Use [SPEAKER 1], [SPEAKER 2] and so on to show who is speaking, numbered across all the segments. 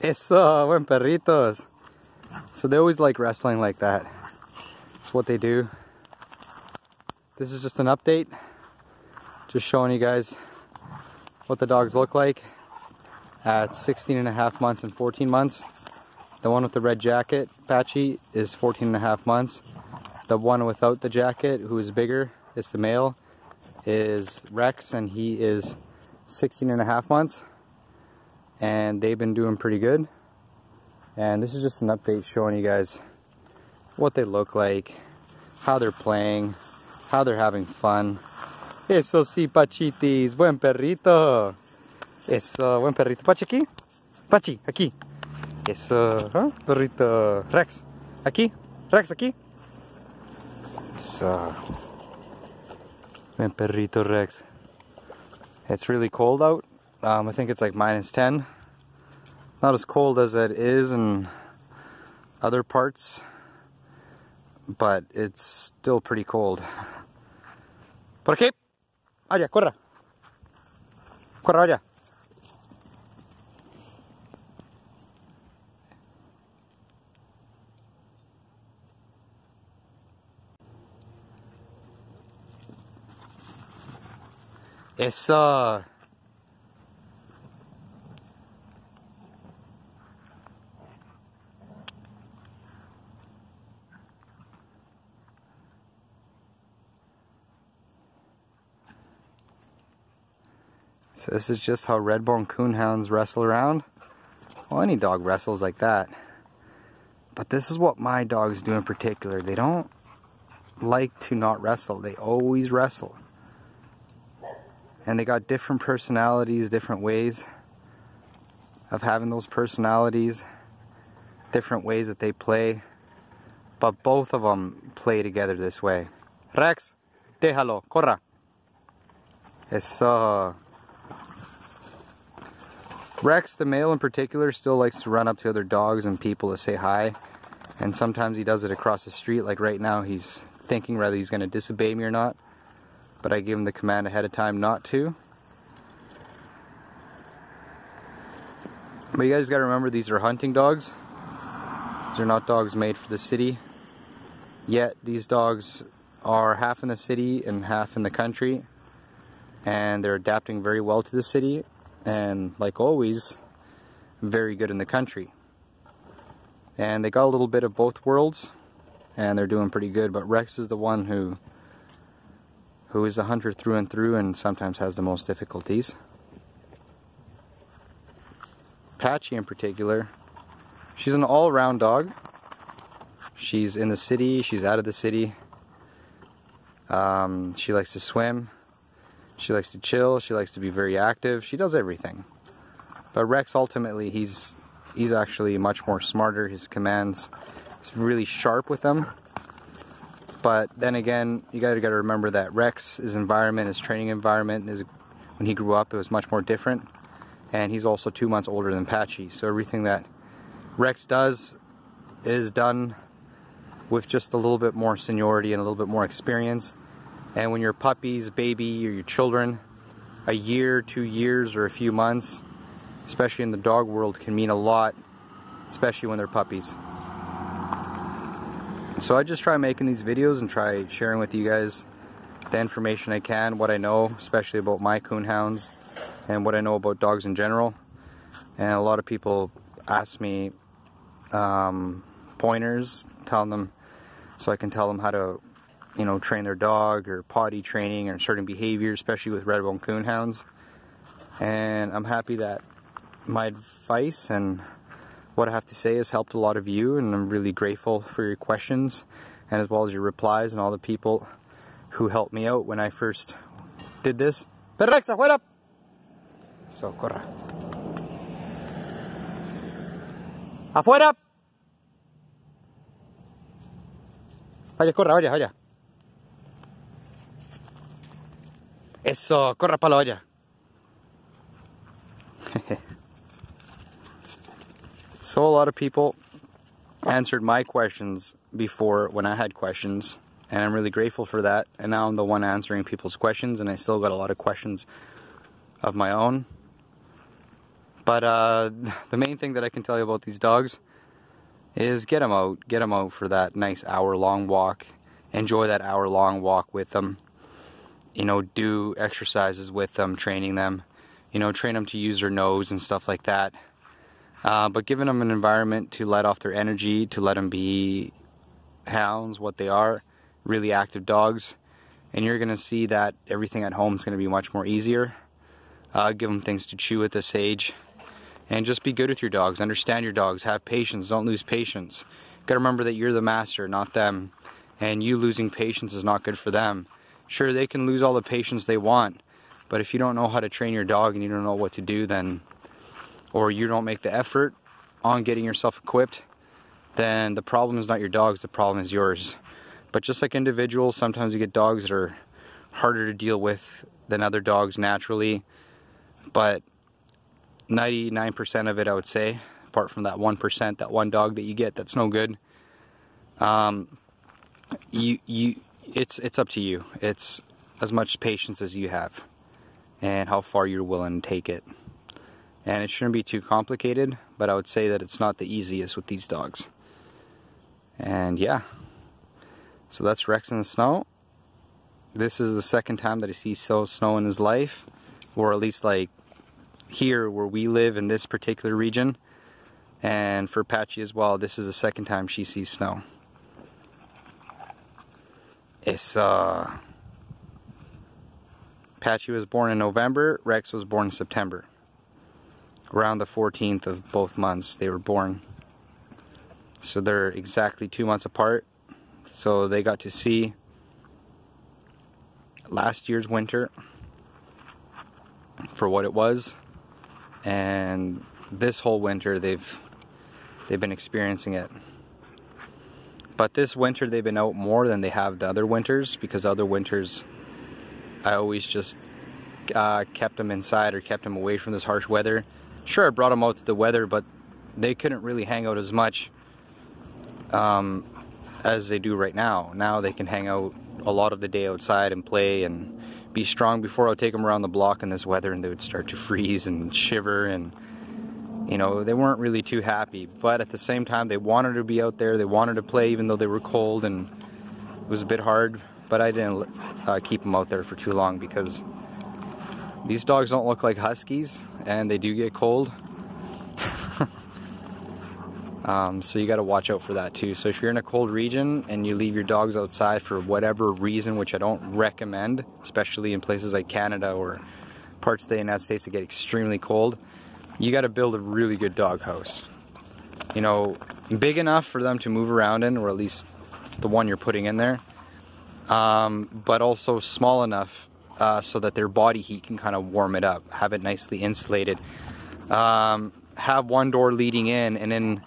[SPEAKER 1] Eso, buen perritos. So they always like wrestling like that. It's what they do. This is just an update. Just showing you guys what the dogs look like at 16.5 months and 14 months. The one with the red jacket, Patchy, is 14.5 months. The one without the jacket, who is bigger, is the male, is Rex, and he is 16.5 months. And they've been doing pretty good. And this is just an update showing you guys what they look like, how they're playing, how they're having fun. Eso sí, Pachitis, buen perrito. Eso, buen perrito. Pachi aquí. Pachi, aquí. Eso, ¿huh? Perrito. Rex, aquí. Rex, aquí. Eso. Buen perrito, Rex. It's really cold out. I think it's like -10. Not as cold as it is in other parts, but it's still pretty cold. ¿Por qué? Allá, corra. Corra, allá. Eso. So this is just how Redbone Coonhounds wrestle around. Well, any dog wrestles like that. But this is what my dogs do in particular. They don't like to not wrestle. They always wrestle. And they got different personalities, different ways of having those personalities, different ways that they play. But both of them play together this way. Rex, déjalo, corra. Eso. Rex, the male in particular, still likes to run up to other dogs and people to say hi. And sometimes he does it across the street, like right now he's thinking whether he's going to disobey me or not. But I give him the command ahead of time not to. But you guys got to remember, these are hunting dogs. These are not dogs made for the city. Yet these dogs are half in the city and half in the country. And they're adapting very well to the city. And like always, very good in the country. And they got a little bit of both worlds, and they're doing pretty good. But Rex is the one who is a hunter through and through, and sometimes has the most difficulties. Patchy in particular, she's an all-around dog. She's in the city, she's out of the city. She likes to swim. She likes to chill, she likes to be very active, she does everything. But Rex, ultimately, he's actually much more smarter. His commands, he's really sharp with them. But then again, you gotta remember that Rex's environment, his training environment, when he grew up, it was much more different. And he's also 2 months older than Patchy. So everything that Rex does is done with just a little bit more seniority and a little bit more experience. And when you're puppies, baby, or your children, a year, 2 years, or a few months, especially in the dog world, can mean a lot, especially when they're puppies. So I just try making these videos and try sharing with you guys the information I can, what I know, especially about my Coonhounds, and what I know about dogs in general. And a lot of people ask me pointers, telling them, so I can tell them how to, you know, train their dog, or potty training, or certain behaviors, especially with Redbone Coonhounds. And I'm happy that my advice and what I have to say has helped a lot of you, and I'm really grateful for your questions, and as well as your replies, and all the people who helped me out when I first did this. Rex, afuera! So, corra. Afuera! Vaya, corra, vaya, vaya. Eso, corra para la olla. So a lot of people answered my questions before when I had questions, and I'm really grateful for that. And now I'm the one answering people's questions, and I still got a lot of questions of my own. But the main thing that I can tell you about these dogs is get them out for that nice hour-long walk. Enjoy that hour-long walk with them. You know, do exercises with them, training them. You know, train them to use their nose and stuff like that. But giving them an environment to let off their energy, to let them be hounds, what they are, really active dogs. And you're going to see that everything at home is going to be much more easier. Give them things to chew at this age. And just be good with your dogs. Understand your dogs. Have patience. Don't lose patience. Got to remember that you're the master, not them. And you losing patience is not good for them. Sure, they can lose all the patience they want, but if you don't know how to train your dog and you don't know what to do, then, or you don't make the effort on getting yourself equipped, then the problem is not your dog's, the problem is yours. But just like individuals, sometimes you get dogs that are harder to deal with than other dogs naturally, but 99% of it, I would say, apart from that 1%, that one dog that you get that's no good, it's up to you. It's as much patience as you have and how far you're willing to take it. And it shouldn't be too complicated, but I would say that it's not the easiest with these dogs. And yeah, so that's Rex in the snow. This is the second time that he sees snow in his life, or at least like here where we live in this particular region. And for Patchy as well, this is the second time she sees snow. It's Patchy was born in November, Rex was born in September. Around the 14th of both months they were born. So they're exactly 2 months apart. So they got to see last year's winter for what it was, and this whole winter they've been experiencing it. But this winter they've been out more than they have the other winters, because other winters I always just kept them inside or kept them away from this harsh weather. Sure, I brought them out to the weather, but they couldn't really hang out as much as they do right now. Now they can hang out a lot of the day outside and play and be strong. Before I would take them around the block in this weather and they would start to freeze and shiver, and you know, they weren't really too happy. But at the same time, they wanted to be out there, they wanted to play even though they were cold, and it was a bit hard. But I didn't keep them out there for too long, because these dogs don't look like huskies and they do get cold. So you got to watch out for that too. So if you're in a cold region and you leave your dogs outside for whatever reason, which I don't recommend, especially in places like Canada or parts of the United States that get extremely cold, you got to build a really good dog house. You know, big enough for them to move around in, or at least the one you're putting in there, but also small enough so that their body heat can kind of warm it up. Have it nicely insulated. Have one door leading in and then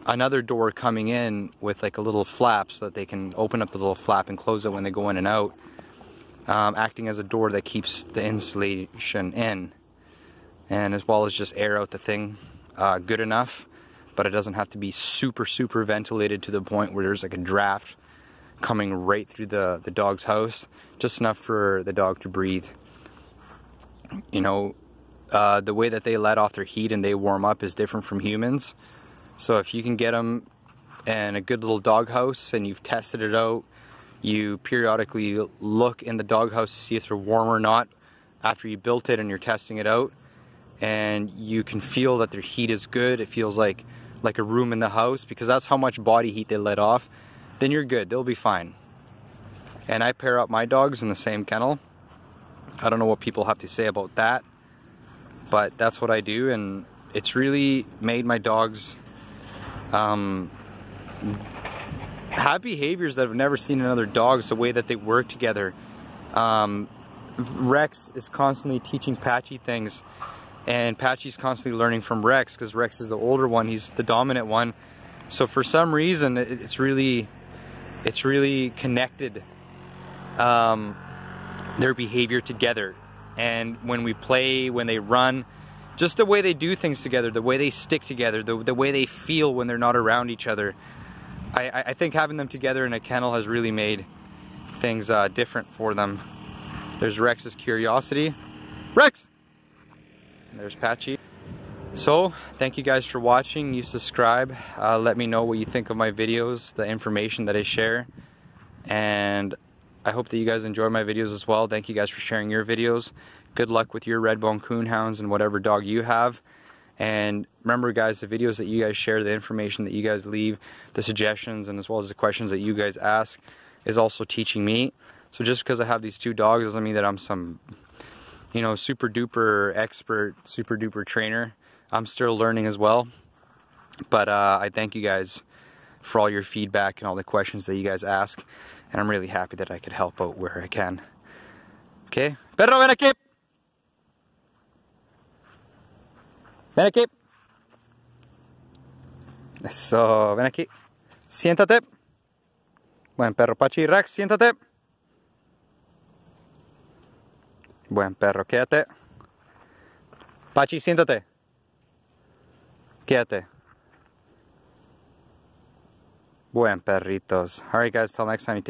[SPEAKER 1] another door coming in with like a little flap, so that they can open up the little flap and close it when they go in and out, acting as a door that keeps the insulation in, and as well as just air out the thing good enough, but it doesn't have to be super ventilated to the point where there's like a draft coming right through the dog's house. Just enough for the dog to breathe. You know, the way that they let off their heat and they warm up is different from humans. So if you can get them in a good little dog house and you've tested it out, you periodically look in the dog house to see if they're warm or not after you built it and you're testing it out, and you can feel that their heat is good, it feels like a room in the house, because that's how much body heat they let off, then you're good, they'll be fine. And I pair up my dogs in the same kennel. I don't know what people have to say about that, but that's what I do, and it's really made my dogs have behaviors that I've never seen in other dogs, the way that they work together. Rex is constantly teaching Patchy things, and Patchy's constantly learning from Rex, because Rex is the older one, he's the dominant one. So for some reason it's really connected, their behavior together. And when we play, when they run, just the way they do things together, the way they stick together, the way they feel when they're not around each other. I think having them together in a kennel has really made things different for them. There's Rex's curiosity. Rex! And there's Patchy. So, thank you guys for watching. You subscribe. Let me know what you think of my videos, the information that I share. And I hope that you guys enjoy my videos as well. Thank you guys for sharing your videos. Good luck with your Redbone Coonhounds and whatever dog you have. And remember guys, the videos that you guys share, the information that you guys leave, the suggestions, and as well as the questions that you guys ask is also teaching me. So just because I have these 2 dogs doesn't mean that I'm some, you know, super duper expert, super duper trainer. I'm still learning as well. But I thank you guys for all your feedback and all the questions that you guys ask. And I'm really happy that I could help out where I can. Okay? Perro, ven aquí! Ven aquí. Eso, ven aquí. Siéntate. Buen perro, Pachi. Rex, siéntate. Buen perro, quédate. Pachi, siéntate. Quédate. Buen perritos. Alright guys, till next time.